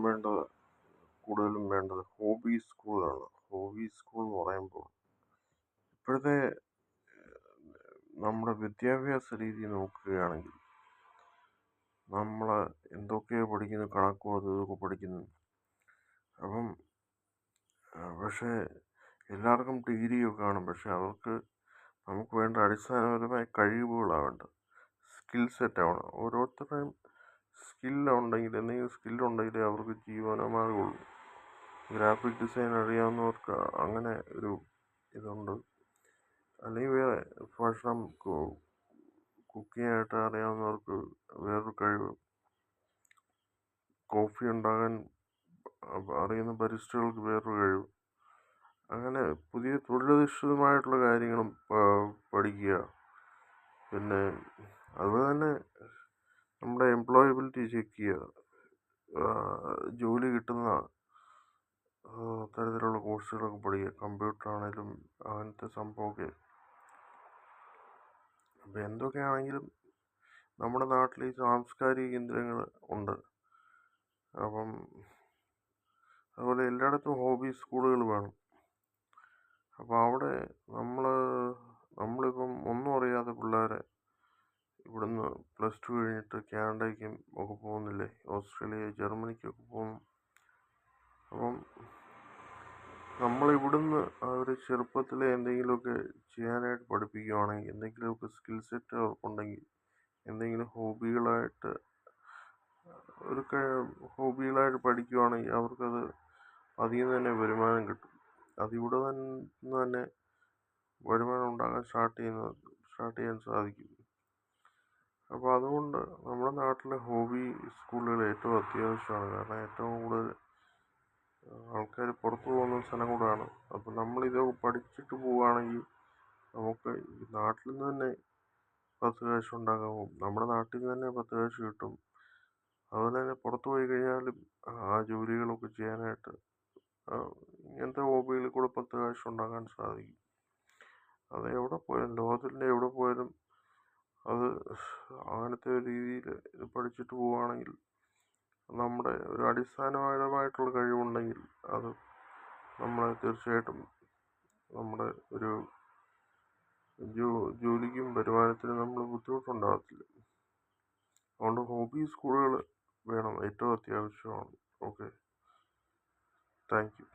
വേണ്ടത് കൂടുതലും വേണ്ടത് ഹോബി സ്കൂളാണ്. ഹോബി സ്കൂൾ എന്ന് പറയുമ്പോൾ ഇപ്പോഴത്തെ നമ്മുടെ വിദ്യാഭ്യാസ രീതി നോക്കുകയാണെങ്കിൽ നമ്മൾ എന്തൊക്കെയോ പഠിക്കുന്നു, കണക്കും അതും ഇതൊക്കെ പഠിക്കുന്നു. അപ്പം പക്ഷേ എല്ലാവർക്കും ഡിഗ്രിയൊക്കെ കാണും. പക്ഷെ നമുക്ക് വേണ്ട അടിസ്ഥാനപരമായ കഴിവുകളാണ് വേണ്ടത്. സ്കിൽ സെറ്റ് ആവണം. ഓരോരുത്തരുടെയും എന്തെങ്കിലും സ്കില്ലുണ്ടെങ്കിലേ അവർക്ക് ജീവനമാർഗമുള്ളൂ. ഗ്രാഫിക് ഡിസൈൻ അറിയാവുന്നവർക്ക് അങ്ങനെ ഒരു ഇതുണ്ട്. അല്ലെങ്കിൽ വേറെ ഭക്ഷണം കുക്ക് ചെയ്യാനായിട്ട് അറിയാവുന്നവർക്ക് വേറൊരു കഴിവ്, കോഫി ഉണ്ടാകാൻ അറിയുന്ന ബരിസ്റ്റകൾക്ക് വേറൊരു കഴിവ്. അങ്ങനെ പുതിയ തൊഴിലധിഷ്ഠിതമായിട്ടുള്ള കാര്യങ്ങളും പഠിക്കുക. പിന്നെ അതുപോലെ തന്നെ നമ്മുടെ എംപ്ലോയബിലിറ്റി ചെക്ക് ചെയ്യുക. ജോലി കിട്ടുന്ന തരത്തിലുള്ള കോഴ്സുകളൊക്കെ പഠിക്കുക. കമ്പ്യൂട്ടർ ആണെങ്കിലും അങ്ങനത്തെ സംഭവമൊക്കെ. അപ്പം എന്തൊക്കെയാണെങ്കിലും നമ്മുടെ നാട്ടിൽ ഈ സാംസ്കാരിക കേന്ദ്രങ്ങൾ ഉണ്ട്. അപ്പം അതുപോലെ എല്ലായിടത്തും ഹോബി സ്കൂളുകൾ വേണം. അപ്പോൾ അവിടെ നമ്മളിപ്പം ഒന്നും അറിയാത്ത പിള്ളേരെ ഇവിടുന്ന് +2 കഴിഞ്ഞിട്ട് കാനഡയ്ക്കും ഒക്കെ പോകുന്നില്ലേ, ഓസ്ട്രേലിയ, ജർമ്മനിക്കൊക്കെ പോകുന്നു. അപ്പം നമ്മളിവിടുന്ന് അവർ ചെറുപ്പത്തിലെ എന്തെങ്കിലുമൊക്കെ ചെയ്യാനായിട്ട് പഠിപ്പിക്കുകയാണെങ്കിൽ, എന്തെങ്കിലുമൊക്കെ സ്കിൽ സെറ്റ് അവർക്കുണ്ടെങ്കിൽ, എന്തെങ്കിലും ഹോബികളായിട്ട് പഠിക്കുകയാണെങ്കിൽ അവർക്കത് അതിൽ നിന്ന് തന്നെ വരുമാനം കിട്ടും. അതിവിടെ നിന്ന് തന്നെ വരുമാനം ഉണ്ടാകാൻ സ്റ്റാർട്ട് ചെയ്യാൻ സാധിക്കും. അപ്പോൾ അതുകൊണ്ട് നമ്മുടെ നാട്ടിലെ ഹോബി സ്കൂളുകൾ ഏറ്റവും അത്യാവശ്യമാണ്. കാരണം ഏറ്റവും കൂടുതൽ ആൾക്കാർ പുറത്തു പോകുന്ന സ്ഥലം കൂടാണ്. അപ്പോൾ നമ്മളിതൊക്കെ പഠിച്ചിട്ട് പോവുകയാണെങ്കിൽ നമുക്ക് നാട്ടിൽ നിന്ന് തന്നെ 10 കാശ് ഉണ്ടാകാവും. നമ്മുടെ നാട്ടിൽ നിന്ന് തന്നെ 10 കാശ് കിട്ടും. അതുപോലെ തന്നെ പുറത്തു പോയി കഴിഞ്ഞാലും ആ ജോലികളൊക്കെ ചെയ്യാനായിട്ട് ഇങ്ങനത്തെ ഹോബികളിൽ കൂടെ 10 കാശ് ഉണ്ടാക്കാൻ സാധിക്കും. അത് എവിടെ പോയാലും, ലോകത്തിൻ്റെ എവിടെ പോയാലും അത് അങ്ങനത്തെ ഒരു രീതിയിൽ ഇത് പഠിച്ചിട്ട് പോവുകയാണെങ്കിൽ, നമ്മുടെ ഒരു അടിസ്ഥാനപരമായിട്ടുള്ള കഴിവുണ്ടെങ്കിൽ അത് നമ്മളെ തീർച്ചയായിട്ടും നമ്മുടെ ഒരു ജോലിക്കും വരുമാനത്തിനും നമ്മൾ ബുദ്ധിമുട്ടുണ്ടാകത്തില്ല. അതുകൊണ്ട് ഹോബി സ്കൂളുകൾ വേണം, ഏറ്റവും അത്യാവശ്യമാണ്. Okay, thank you.